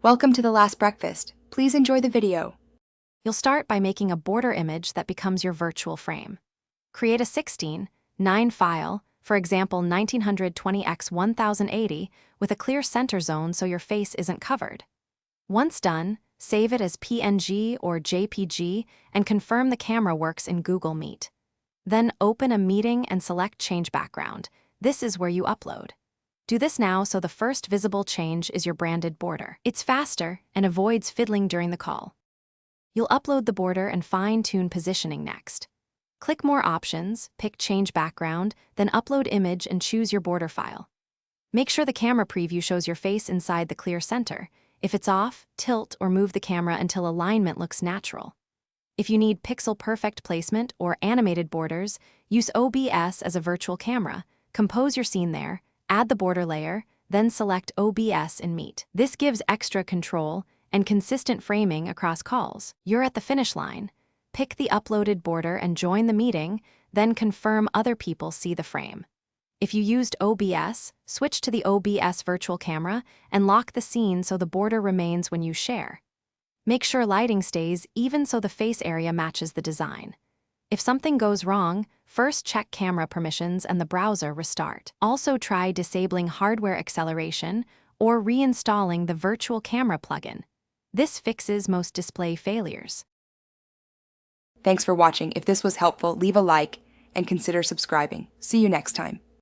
Welcome to The Last Breakfast. Please enjoy the video. You'll start by making a border image that becomes your virtual frame. Create a 16:9 file, for example 1920x1080, with a clear center zone so your face isn't covered. Once done, save it as PNG or JPG and confirm the camera works in Google Meet. Then open a meeting and select Change Background. This is where you upload. Do this now so the first visible change is your branded border. It's faster and avoids fiddling during the call. You'll upload the border and fine-tune positioning next. Click More Options, pick Change Background, then Upload Image and choose your border file. Make sure the camera preview shows your face inside the clear center. If it's off, tilt or move the camera until alignment looks natural. If you need pixel-perfect placement or animated borders, use OBS as a virtual camera. Compose your scene there, add the border layer, then select OBS in Meet. This gives extra control and consistent framing across calls. You're at the finish line. Pick the uploaded border and join the meeting, then confirm other people see the frame. If you used OBS, switch to the OBS virtual camera and lock the scene so the border remains when you share. Make sure lighting stays even so the face area matches the design. If something goes wrong, first check camera permissions and the browser restart. Also try disabling hardware acceleration or reinstalling the virtual camera plugin. This fixes most display failures. Thanks for watching. If this was helpful, leave a like and consider subscribing. See you next time.